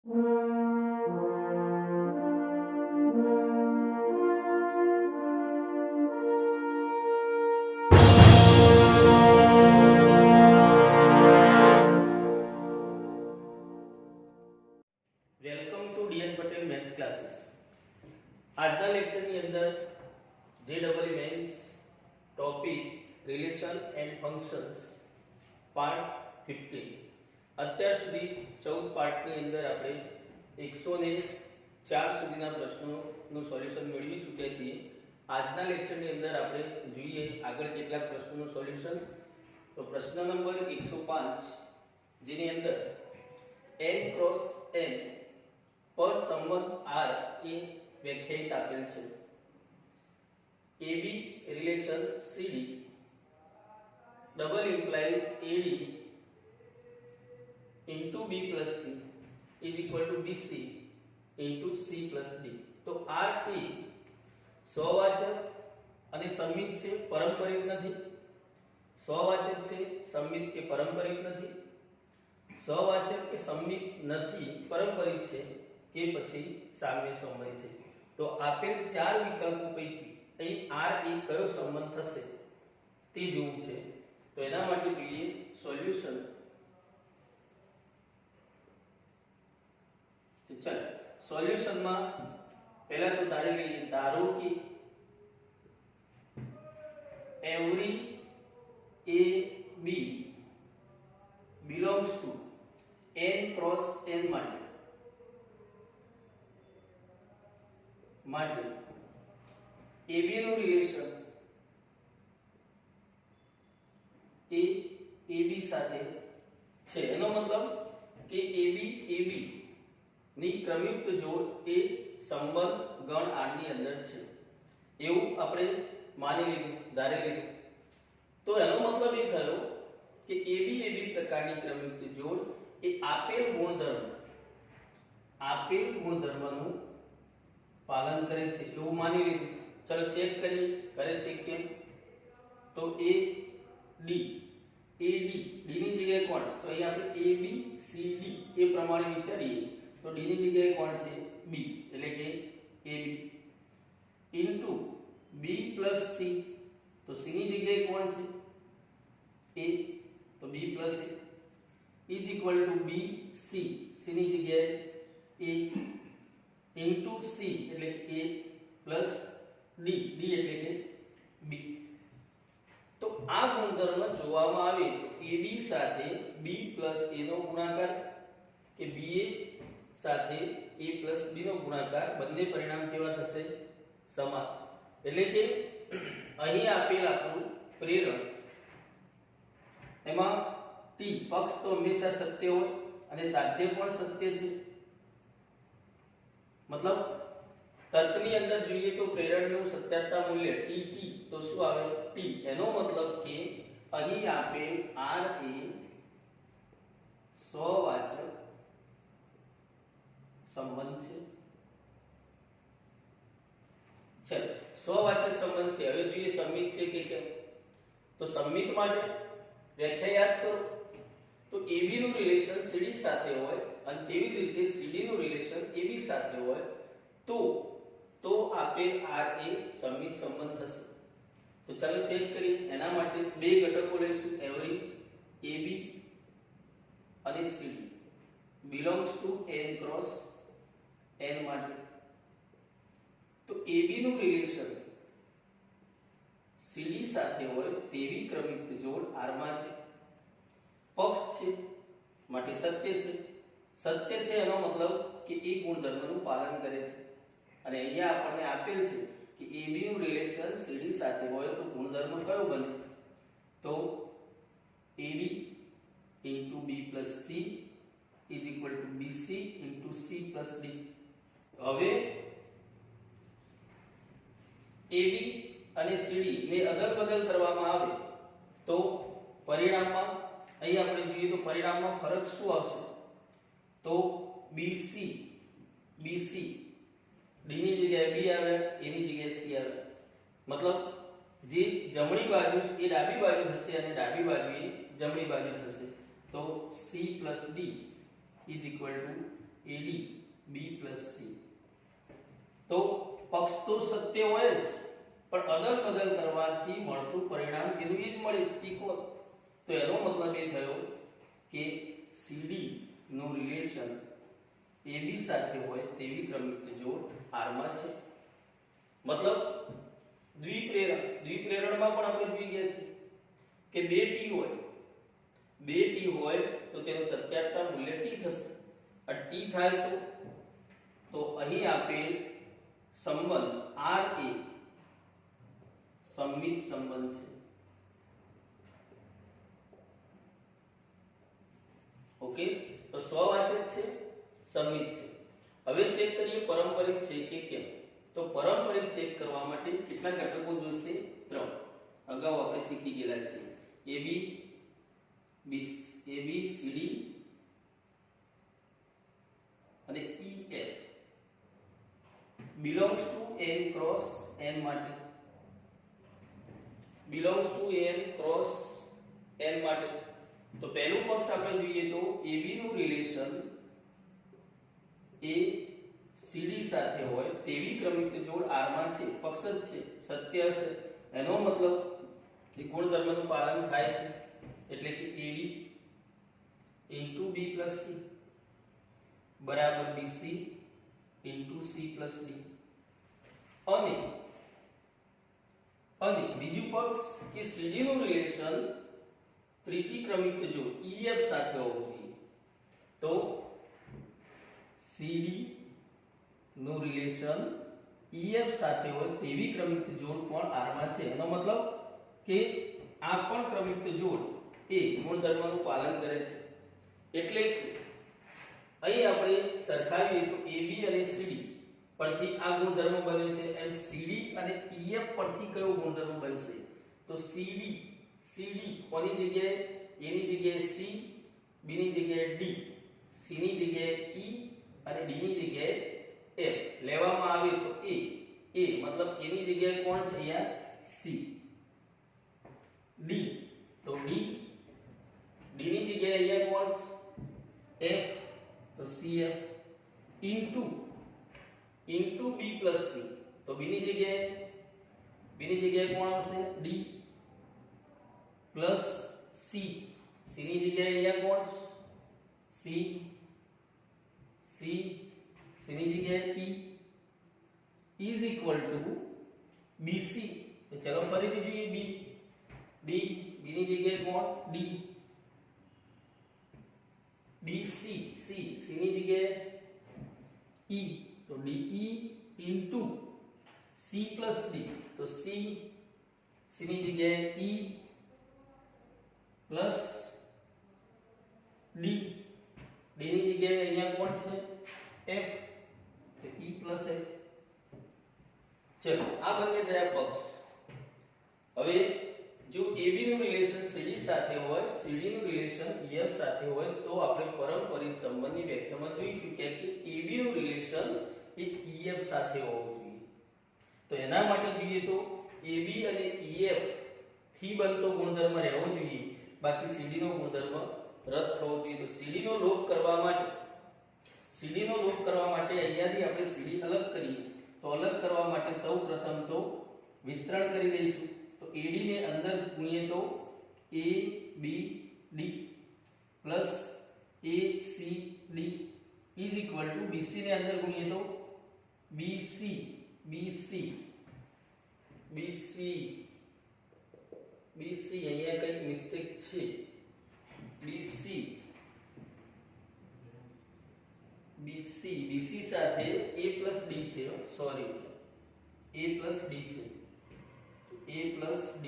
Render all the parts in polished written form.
Welcome to DN Patel maths classes. આજના લેક્ચરની અંદર જેડબલઈ maths topic relation and functions part 15. અત્યાર સુધી 14 પાર્ટની અંદર આપણે 104 સુધીના પ્રશ્નોનું સોલ્યુશન મેળવી ચૂક્યા છીએ. આજના લેક્ચરની અંદર આપણે જોઈએ આગળ કેટલાક પ્રશ્નોનું સોલ્યુશન. તો પ્રશ્ન નંબર 105 જેની અંદર n ક્રોસ n પર સંબંધ R એ વ્યાખ્યાયિત આપેલ છે. AB relation CD double implies AD into B plus C is equal to BC into C plus D. તો R એ સ્વવાચક અને સંમિત છે, પારંપરિક નથી. સ્વવાચક છે, સંમિત કે પારંપરિક નથી. સ્વવાચક કે સંમિત નથી, પારંપરિક છે કે પછી સામ્ય સંબંધ છે. તો આપેલ ચાર વિકલ્પો પૈકી અહીં R એ કયો સંબંધ થશે તે જોવું છે. તો એના માટે જોઈએ સોલ્યુશન. તો ચાલો સોલ્યુશનમાં પહેલા તો ધારી લઈએ, ધારો કે every a b belongs to n cross n માટે AB નું રિલેશન એ AB સાથે છે. એનો મતલબ કે AB ની ક્રમયુક્ત જોડ એ સંબંધ ગણ R ની અંદર છે એવું આપણે માની લીધું, ધારી લીધું. તો એનો મતલબ એ થયો કે AB પ્રકારની ક્રમયુક્ત જોડ એ આપેલ ગુણધર્મનું પાલન કરે છે એવું માની લીધું. ચલો ચેક કરીએ કરે છે કેમ. તો AD D ની જગ્યાએ કોણ છે? તો અહીં આપણે ABCD એ પ્રમાણે વિચારીએ તો D ની જગ્યાએ કોણ છે? B, એટલે કે AB into B plus C. તો C ની જગ્યાએ કોણ છે? A, તો B plus A is equal to BC. C ની જગ્યાએ A into C એટલે કે A plus D એટલે કે B. તો આ ગુણધર્મ જોવામાં આવે તો AB સાથે B plus A નો ગુણાકાર કે BA સાથે A plus B નો ગુણાકાર, બંને પરિણામ કેવા થશે? સમાન. એટલે કે અહીં આપેલ આપણું પ્રેરણ એમાં T પક્ષ તો હંમેશા સત્ય હોય અને સાધ્ય પણ સત્ય છે. મતલબ તર્કની અંદર જોઈએ તો પ્રેરણનું સત્યતા મૂલ્ય T તો શું આવે? T. એનો મતલબ કે અહીં આપેલ R એ સ્વવાચક સંબંધ છે. ચલો સ્વવાચક સંબંધ છે. હવે જોઈએ સંમિત છે કે કેમ. તો સંમિત માટે વ્યાખ્યા યાદ કરો. તો AB નું રિલેશન CD સાથે હોય અને તેવી જ રીતે CD નું રિલેશન AB સાથે હોય તો આપેલ R એ સંમિત સંબંધ થશે. તો ચાલો ચેક કરીએ. એના માટે બે ઘટકો લઈશું, every AB અને CD belongs to n cross n માટે. તો AB નું રિલેશન CD સાથે હોય તેવી ક્રમિક જોડ R માં છે. પક્ષ છે માટે સત્ય છે. સત્ય છે એનો મતલબ કે એ ગુણધર્મનું પાલન કરે છે. અને અહીંયા આપણને આપેલ છે કે AB નું રિલેશન CD સાથે હોય તો ગુણધર્મ કયો બને? તો AD into B plus C is equal to BC into C plus D. હવે AB અને CD ને અદલ બદલ કરવામાં આવે તો પરિણામમાં અહીં આપણે જોઈએ તો પરિણામમાં ફરક શું આવશે? તો BC D ની જગ્યાએ B આવે, A ની જગ્યાએ C આવે. મતલબ જે જમણી બાજુ એ ડાબી બાજુ થશે અને ડાબી બાજુ એ જમણી બાજુ થશે. તો C plus D is equal to AD તો પક્ષ તો સત્ય હોય જ, પણ અદલ બદલ કરવાથી મળતું પરિણામ એનું એ જ મળે છે, ઇક્વલ. તો એનો મતલબ એ થયો કે CD નું રિલેશન AB સાથે હોય તેવી ક્રમિક જોડ R માં છે. મતલબ દ્વિપ્રેરણમાં પણ આપણે જોઈ ગયા છે કે 2T હોય તો તેનું સત્યારતા મૂલ્ય T થશે. આ T થાય તો અહીં આપેલ સંબંધ R એ સમમિત સંબંધ છે. ઓકે, તો સ્વવાચક છે, સમમિત છે. હવે ચેક કરીએ પારંપરિક છે કે કેમ. તો પારંપરિક ચેક કરવા માટે કેટલા ઘટકો જોઈશે? 3. અગાઉ આપણે શીખી ગયેલા છે. AB CD અને EF belongs to n cross n માટે તો પહેલું પક્ષ આપણે જોઈએ તો AB નું રિલેશન એ CD સાથે હોય તેવી ક્રમિક જોડ R માં છે. પક્ષ જ છે, સત્ય હશે. એનો મતલબ કે ગુણધર્મનું પાલન થાય છે, એટલે કે AD into B plus C બરાબર BC into C plus D. અને બીજું પક્ષ કે CD નું રિલેશન ત્રીજી ક્રમિક જોડ EF સાથે હોવું જોઈએ. તો CD નું રિલેશન EF સાથે હોય તેવી ક્રમિક જોડ પણ R માં છે. એનો મતલબ કે આ પણ ક્રમિક જોડ એ ગુણધર્મનું પાલન કરે છે. એટલે કે અહીં આપણે સરખાવીએ તો AB અને CD પરથી આ ગુણધર્મ બને છે, એમ CD અને EF પરથી કયો ગુણધર્મ બનશે? તો CD કોની જગ્યાએ? A ની જગ્યાએ C, B ની જગ્યાએ D, C ની જગ્યાએ E અને D ની જગ્યાએ F લેવામાં આવે તો A મતલબ A ની જગ્યાએ કોણ છે? અહીંયા C. D તો D ની જગ્યાએ અહીંયા કોણ છે? F તો CF into B plus C તો B ની જગ્યાએ કોણ આવશે? D plus C ની જગ્યાએ અહીંયા કોણ છે? C ની જગ્યાએ E is equal to BC. તો ચલો ફરીથી જોઈએ B ની જગ્યાએ કોણ? D BC C ની જગ્યાએ E તો DE into C plus D તો C ની જગ્યાએ E plus D ની જગ્યાએ અહીંયા કોણ છે? F તો E plus F. ચલો આ બંને થયા પક્ષ. હવે જો AB નું રિલેશન CD સાથે હોય, CD નું રિલેશન EF સાથે હોય તો આપણે પારંપરિક સંબંધની વ્યાખ્યામાં જોઈ ચૂક્યા કે AB નું રિલેશન એ EF સાથે હોવું જોઈએ. તો એના માટે જોઈએ તો AB અને EF થી બનતો ગુણધર્મ રહેવો જોઈએ, બાકી CD નો ગુણધર્મ રદ થવો જોઈએ. તો CD નો લોપ કરવા માટે અહીંયાથી આપણે CD અલગ કરીએ. તો અલગ કરવા માટે સૌપ્રથમ તો વિસ્તરણ કરી દઈશું. તો AD ને અંદર ગુણીએ તો ABD plus ACD is equal to BC ને અંદર ગુણીએ તો BC અહીંયા કઈ મિસ્ટેક છે. BC સાથે A plus D છે, સોરી A plus D છે. A plus D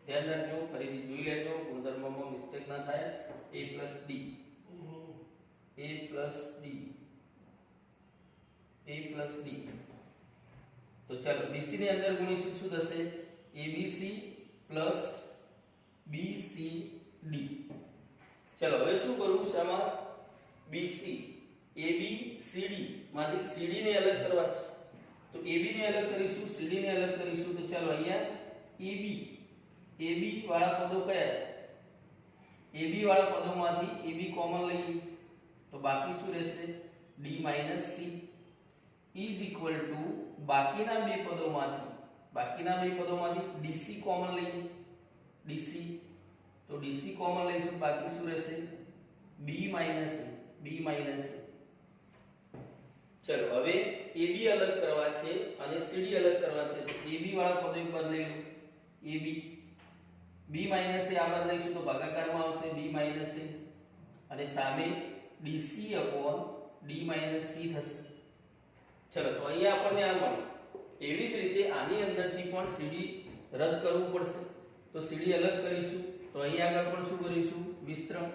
ધ્યાન રાખજો, ફરીથી જોઈ લેજો, ગુણધર્મમાં મિસ્ટેક ના થાય. A plus D તો ચાલો BC ની અંદર ગુણીશું. શું થશે? ABC plus BCD. ચલો હવે શું કરવું છે આમાં? ABCD માંથી CD ને અલગ કરવા છે. તો AB ને અલગ કરીશું, CD ને અલગ કરીશું. તો ચાલો અહીંયા AB વાળા પદો કયા છે? AB વાળા પદોમાંથી AB કોમન લઈએ તો બાકી શું રહેશે? D - C is equal to બાકીના બે પદોમાંથી ડીસી કોમન લઈએ, ડીસી તો ડીસી કોમન લઈશું, બાકી શું રહેશે બી માઈનસ એ. ચલો હવે AB અલગ કરવા છે અને CD અલગ કરવા છે, તો AB વાળા પદો એક બાદ લઈ લો, AB B માઈનસ એ આ બાદ લઈશું તો ભાગાકારમાં આવશે B માઈનસ એ, અને સામે DC upon D minus C થશે. ચલો તો અહીંયા આપણને આ મળ્યું. એવી જ રીતે આની અંદરથી પણ CD રદ કરવું પડશે, તો CD અલગ કરીશું, તો અહીંયા આગળ પણ શું કરીશું વિસ્તરણ.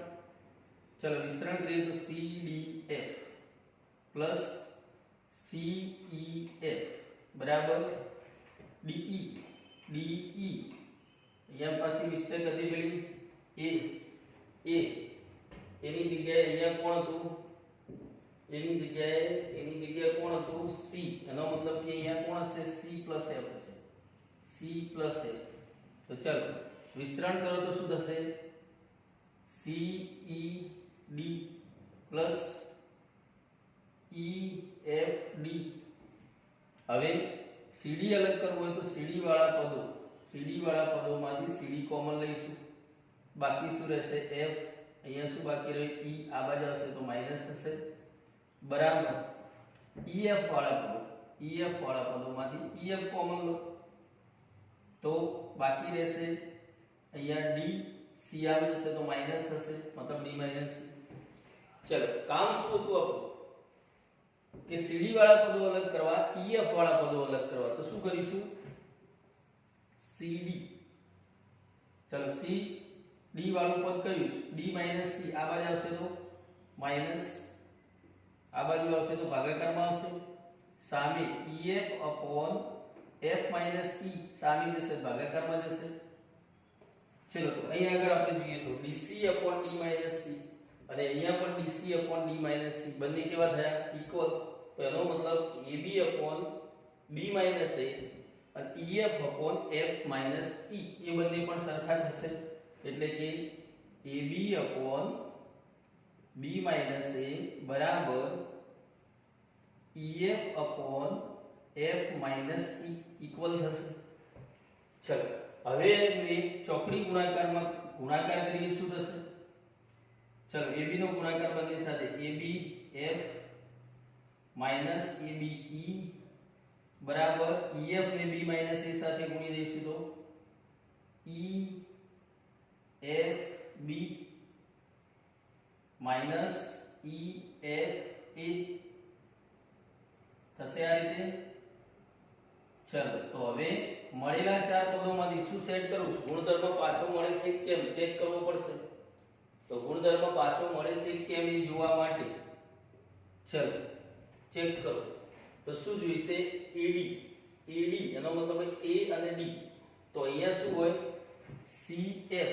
ચલો વિસ્તરણ કરીએ તો CDF પ્લસ CEF બરાબર DE અહીંયા પાછી મિસ્ટેક હતી પેલી A એની જગ્યાએ અહીંયા કોણ હતું, એની જગ્યાએ કોણ હતું C, એનો મતલબ કે અહીંયા કોણ હશે C plus F હશે, C plus F. તો ચાલો વિસ્તરણ કરો તો શું થશે CED plus EFD. હવે CD અલગ કરવું હોય તો CD વાળા પદોમાંથી CD કોમન લઈશું, બાકી શું રહેશે F, અહીંયા શું બાકી રહ્યું E, આ બાજુ આવશે તો માઈનસ થશે બરાબર. EF વાળા પદોમાંથી EF કોમન લો તો બાકી રહેશે અહીંયા D, C આવી જશે તો માઈનસ થશે, મતલબ D માઈનસ C. ચલો કામ શું હતું આપણું કે CD વાળા પદો અલગ કરવા, EF વાળા પદો અલગ કરવા, તો શું કરીશું CD. ચલો CD વાળું પદ કયું D માઈનસ C, આ બાજુ આવશે તો માઈનસ, આ બાજુ આવશે તો ભાગાકારમાં આવશે, સામે EF upon F minus E સામે જશે ભાગાકારમાં જશે. ચલો તો અહીં આગળ આપણે જોઈએ તો DC upon D minus C અને અહીંયા પણ DC upon D minus C બંને કેવા થયા ઇક્વલ, તો એનો મતલબ AB upon B minus A અને EF upon F minus E એ બંને પણ સરખા થશે, એટલે કે AB upon B minus A બરાબર EF upon F minus E equal થશે. ચલો હવે અમે ચોકડી ગુણાકારમાં ગુણાકાર કરીએ શું થશે, ચલો AB નો ગુણાકાર બંને સાથે AB F minus AB E બરાબર EF ને B માઈનસ A સાથે ગુણી દઈશું તો E F B minus E F A થશે આ રીતે. ચલો તો હવે મળેલા ચાર પદોમાંથી શું સેટ કરું છું, ગુણધર્મ પાછો મળે છે કેમ ચેક કરવો પડશે, તો ગુણધર્મ પાછો મળે છે કેમ એ જોવા માટે ચલો ચેક કરો તો શું જોઈશે AD એનો મતલબ A અને D, તો અહીંયા શું હોય CF,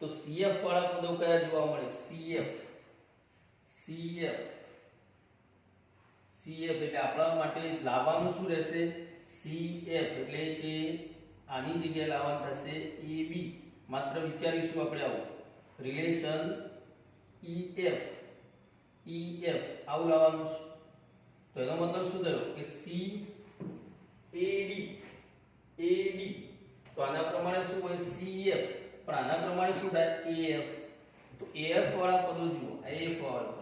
તો CF વાળા પદો કયા જોવા મળે CF એટલે આપણા માટે લાવવાનું શું રહેશે CF, એટલે કે આની જગ્યાએ લાવવાનું થશે AB, માત્ર વિચારીશું આપણે આવું રિલેશન EF આવું લાવવાનું છે, તો એનો મતલબ શું થયો કે CAD તો આના પ્રમાણે શું હોય CF, પણ આના પ્રમાણે શું થાય AF, તો AF વાળા પદો જુઓ, AF વાળા પદ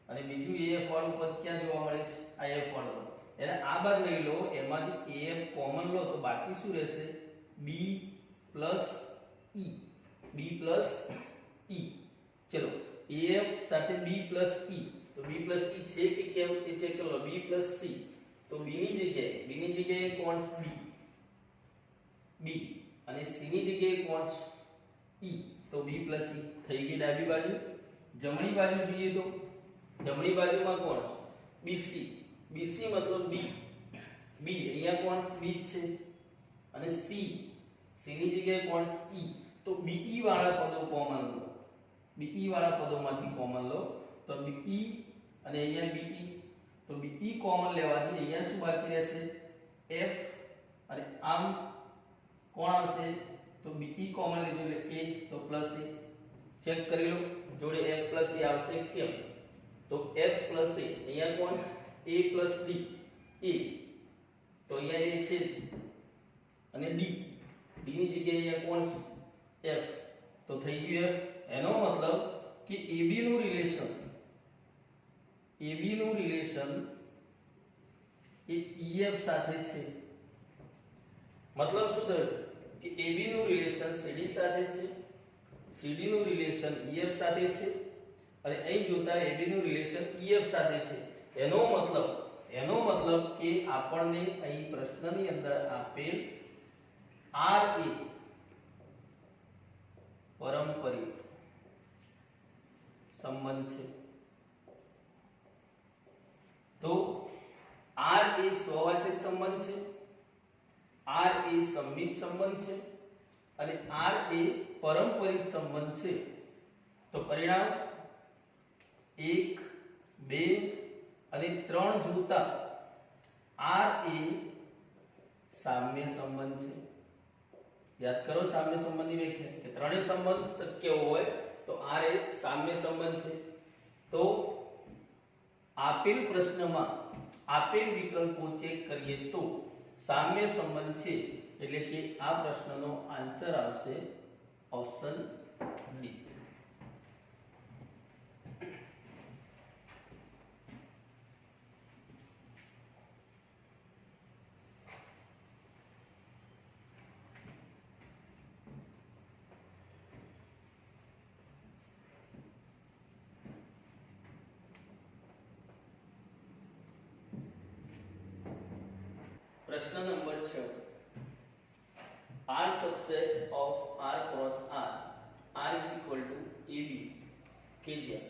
અને બીજું AF વાળું પદ ક્યાં જોવા મળે છે આ F વાળું પદ, એને આ બાદ લઈ લો, એમાંથી AF કોમન લો તો બાકી શું રહેશે B plus E. ચલો AF સાથે B plus E, તો B plus E છે કે કેમ એ ચેક કરો, B plus C, તો B ની જગ્યાએ કોણ B અને C ની જગ્યાએ કોણ E, તો B plus E થઈ ગઈ ડાબી બાજુ. જમણી બાજુ જોઈએ તો જમણી બાજુમાં કોણ BC મતલબ B અહીંયા કોણ B છે અને C ની જગ્યાએ કોણ E, તો BE વાળા પદો કોમન લો, BE વાળા પદોમાંથી કોમન લો તો BE અને અહીંયા BE, તો BE કોમન લેવાથી અહીંયા શું બાકી રહેશે F અને આમ કોણ આવશે તો BE કોમન લીધું એટલે A, તો પ્લસ A ચેક કરી લો જોડે F plus A આવશે કેમ, તો F plus A અહીંયા કોણ a plus d a તો અહીંયા a છે જ અને d ની જગ્યાએ અહીંયા કોણ છે f તો થઈ ગયું f એનો મતલબ કે ab નું રિલેશન એ ef સાથે છે મતલબ શું થયું કે ab નું રિલેશન cd સાથે છે cd નું રિલેશન ef સાથે છે અને અહીં જોતા ab નું રિલેશન ef સાથે છે એનો મતલબ કે આપણને અહીં પ્રશ્નની અંદર આપેલ ra પારંપરિક સંબંધ છે તો r એ સ્વવાચક સંબંધ છે r એ સંમિત સંબંધ છે અને r એ પારંપરિક સંબંધ છે તો પરિણામ 1 2 અને 3 જોતા r એ સામ્ય સંબંધ છે યાદ કરો સામ્ય સંબંધની વ્યાખ્યા કે ત્રણેય સંબંધ શક્ય હોય તો r એ સામ્ય સંબંધ છે તો આપેલ પ્રશ્નમાં આપેલ વિકલ્પો ચેક કરીએ તો સામ્ય સંબંધ છે એટલે કે આ પ્રશ્નનો આન્સર આવશે ઓપ્શન ડી प्रश्न number 6 r subset of r cross r is equal to ab કે જ્યાં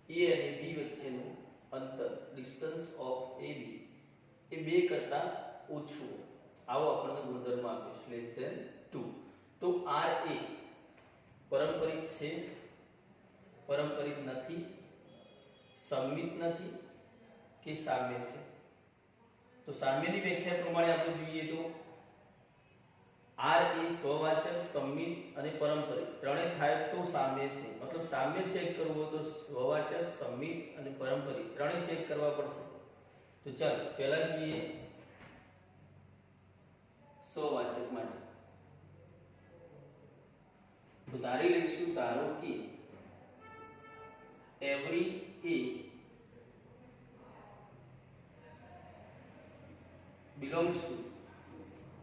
a અને b વચ્ચેનું અંતર ડિસ્ટન્સ ઓફ ab એ 2 કરતા ઓછું આવો આપણને ગુણધર્મ આપ્યો છે લેસ ધેન 2 તો r એ પારંપરિક છે પારંપરિક નથી સમમિત નથી કે સામ્ય છે તો સામ્યની વ્યાખ્યા પ્રમાણે આપણે જોઈએ તો r એ સ્વવાચક સંમિત અને પારંપરિક ત્રણેય થાય તો સામ્ય છે મતલબ સામ્ય ચેક કરવું હોય તો સ્વવાચક સંમિત અને પારંપરિક ત્રણેય ચેક કરવા પડશે તો ચાલો પહેલા જોઈએ સ્વવાચક માટે તો ધારી લઈશું ધારો કે every a belongs to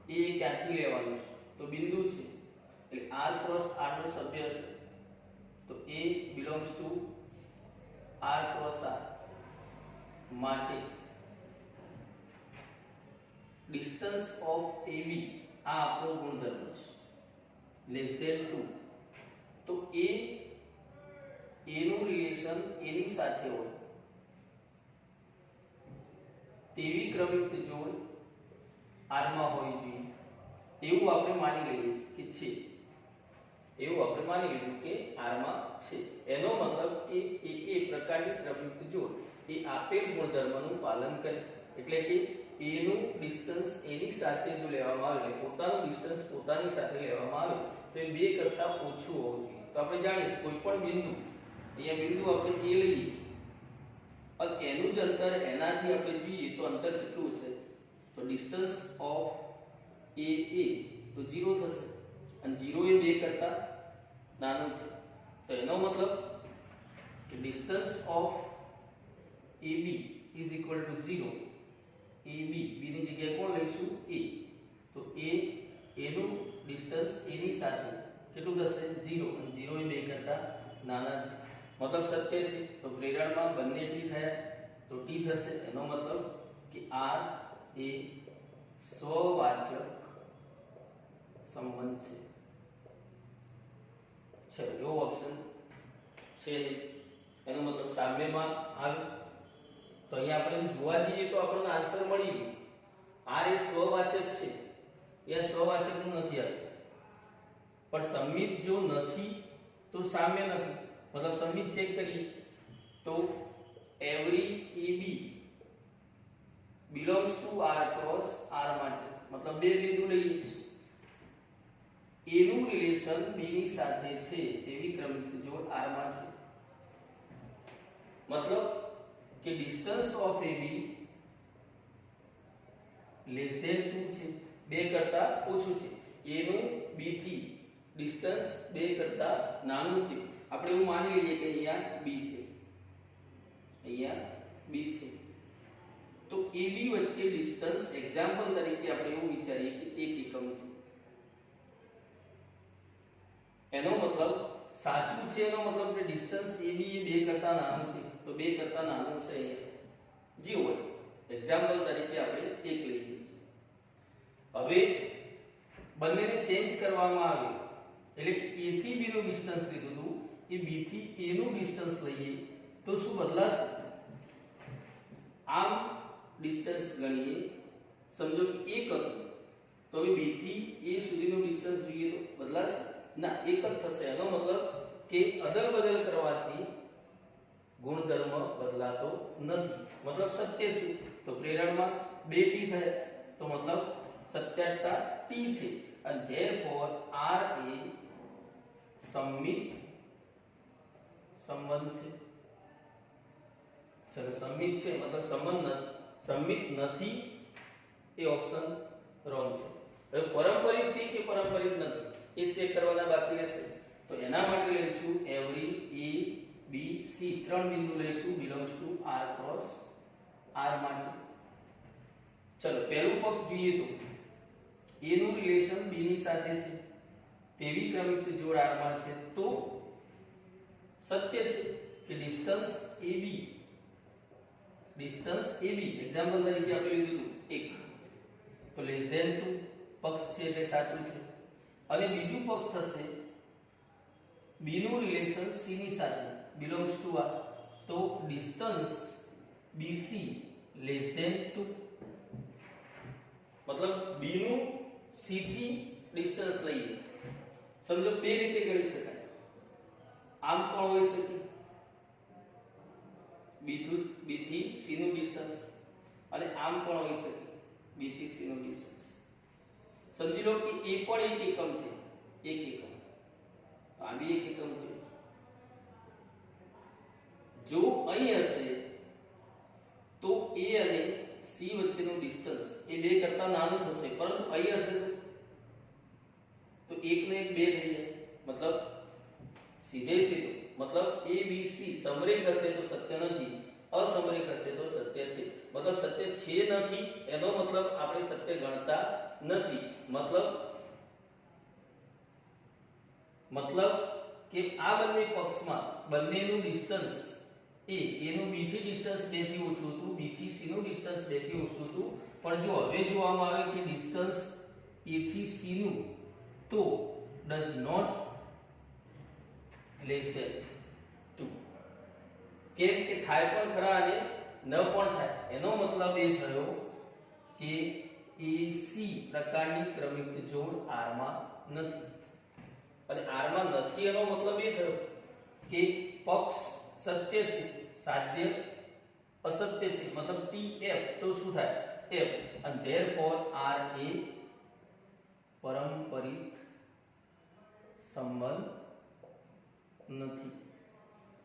એ ક્યાંથી લેવાનું છે તો બિંદુ છે એટલે r ક્રોસ r નો સભ્ય હશે તો a belongs to r cross r માટે ડિસ્ટન્સ ઓફ ab આ આપણો ગુણધર્મ છે લેસ ધેન 2 તો a નું રિલેશન a ની સાથે હોય તેવી ક્રમિક જોડ r માં હોવી જોઈએ એવું આપણે માની લઈએ કે છે એવું આપણે માની લીધું કે r માં છે એનો મતલબ કે એ પ્રકારની ક્રમયુક્ત જોડ એ આપેલ ગુણધર્મનું પાલન કરે એટલે કે a નું ડિસ્ટન્સ a ની સાથે જો લેવામાં આવે એટલે પોતાનું ડિસ્ટન્સ પોતાની સાથે લેવામાં આવે તો એ 2 કરતા ઓછું હોવું જોઈએ તો આપણે જાણીએ કોઈ પણ બિંદુ અહીંયા બિંદુ આપણે a લઈએ અને એનું જ અંતર એનાથી આપણે જોઈએ તો અંતર કેટલું હશે તો ડિસ્ટન્સ ઓફ a તો 0 થશે અને 0 એ 2 કરતા નાનું છે તો એનો મતલબ કે distance of ab is equal to 0 ab b ની જગ્યાએ કોણ લઈશું a તો a નું ડિસ્ટન્સ a ની સાથે કેટલું થશે 0 અને 0 એ 2 કરતા નાના છે મતલબ સત્ય છે તો પ્રેરણમાં બંને t થયા તો t થશે એનો મતલબ કે r એ સ્વવાચક સંબંધ છે એવો ઓપ્શન છે એનો મતલબ સામ્યમાં આવે તો અહીંયા આપણે જોવા જઈએ તો આપણને આન્સર મળી ગયો r એ સ્વવાચક છે એ સ્વવાચકનું નથી આવ્યું પણ સંમિત જો નથી તો સામ્ય નથી मतलब संमित चेक करिए तो every AB belongs to R cross R માટે मतलब બે બિંદુ લઈએ A નું રિલેશન B ની સાથે છે તેવી ક્રમિક જોડ R માં છે मतलब કે distance of AB less than 2 છે, 2 કરતા ઓછું છે. A નું B થી ડિસ્ટન્સ 2 કરતા નાનું છે. આપણે એવું માની લઈએ કે અહીંયા B છે, અહીંયા B છે, તો AB વચ્ચે ડિસ્ટન્સ એક્ઝામ્પલ તરીકે આપણે એવું વિચારીએ કે 1 એકમ છે. એનો મતલબ સાચું છે, એનો મતલબ કે ડિસ્ટન્સ AB એ 2 કરતા નાનું છે, તો 2 કરતા નાનું છે જે હોય એક્ઝામ્પલ તરીકે આપણે 1 લઈએ છીએ. હવે બંનેને ચેન્જ કરવામાં આવે એટલે કે A થી B નું ડિસ્ટન્સ લીધું હતું, એ B થી A નું ડિસ્ટન્સ લઈએ તો શું બદલાશે? આમ ડિસ્ટન્સ ગણીએ, સમજો કે 1 હતું, તો હવે B થી A સુધીનું ડિસ્ટન્સ જોઈએ તો બદલાશે? ના, એક જ થશે. એનો મતલબ કે અદલ બદલ કરવાથી ગુણધર્મ બદલાતો નથી, મતલબ સત્ય છે. તો પ્રેરણમાં 2t થાય તો મતલબ સત્યતા t છે, અને ધેરફોર r એ સમમિત સંબંધ છે. ચલો, સમમિત છે મતલબ સંબંધ સમમિત નથી, એ ઓપ્શન રોંગ છે. હવે પારંપરિક છે કે પારંપરિક નથી એ ચેક કરવાના બાકી રહેશે. તો એના માટે લઈશું એવરી A B C 3 બિંદુ લઈશું belongs to R cross R માટે. ચલો, પહેલું પક્ષ જોઈએ તો A નું રિલેશન B ની સાથે છે, તેવી ક્રમિક જોડ R માં છે, તો સત્ય છે કે ડિસ્ટન્સ AB એક્ઝામ્પલ તરીકે આપણે લીધું 1, તો લેસ ધેન 2 પક્ષ છે એટલે સાચું છે. અને બીજું પક્ષ થશે B નું રિલેશન C ની સાથે belongs to R, તો ડિસ્ટન્સ BC લેસ ધેન 2, મતલબ B નું C થી ડિસ્ટન્સ લઈએ, સમજો બે રીતે ગણી શકાય. આમ પણ હોઈ શકે B થી C નું ડિસ્ટન્સ, અને આમ પણ હોઈ શકે B થી C નું ડિસ્ટન્સ. સમજી લો કે A પણ 1 એકમ છે, 1 એકમ, તો આ બી 1 એકમ થયું. જો અહીં હશે તો A અને C વચ્ચેનું ડિસ્ટન્સ એ 2 કરતા નાનું થશે, પરંતુ અહીં હશે તો 1 ને 1 2 થઈ જાય, મતલબ સીધે સીધું મતલબ ABC સમરેખ હશે તો સત્ય નથી, અસમરેખ હશે તો સત્ય છે. મતલબ સત્ય છે નથી એનો મતલબ આપણે સત્ય ગણતા નથી. મતલબ કે આ બંને પક્ષમાં બંનેનું ડિસ્ટન્સ A નું B થી ડિસ્ટન્સ 2 થી ઓછું હતું, B થી C નું ડિસ્ટન્સ 2 થી ઓછું હતું, પણ જો હવે જોવામાં આવે કે ડિસ્ટન્સ A થી C નું તો does not less than 2. કેમ કે થાય પણ ખરા અને ન પણ થાય. એનો મતલબ એ થયો કે AC પ્રકારની ક્રમિક જોડ R માં નથી, અને R માં નથી એનો મતલબ એ થયો કે પક્ષ સત્ય છે, સાધ્ય અસત્ય છે, મતલબ TF તો શું થાય F, and therefore R એ પારંપરિક સંબંધ નથી.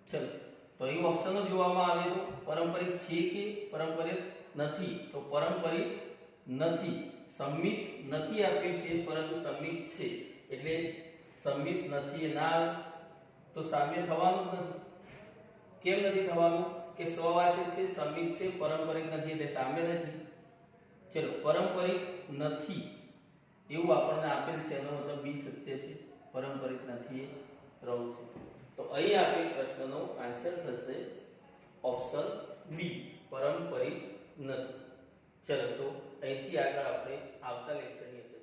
ચલો, તો અહીં ઓપ્શનો જોવામાં આવે તો પારંપરિક છે કે પારંપરિક નથી, તો પારંપરિક નથી. સંમિત નથી આપ્યું છે પરંતુ સંમિત છે, એટલે સંમિત નથી ના આવે તો સામ્ય થવાનું જ નથી. કેમ નથી થવાનું? કે સ્વવાચક છે, સંમિત છે, પારંપરિક નથી એટલે સામ્ય નથી. ચલો, પારંપરિક નથી એવું આપણને આપેલ છે, એનો મતલબ બી સત્ય છે, પારંપરિક નથી એ રોંગ છે. તો અહીં આપણે પ્રશ્નનો આન્સર થશે ઓપ્શન બી, પારંપરિક નથી. ચલો, તો અહીંથી આગળ આપણે આવતા લેક્ચરની અંદર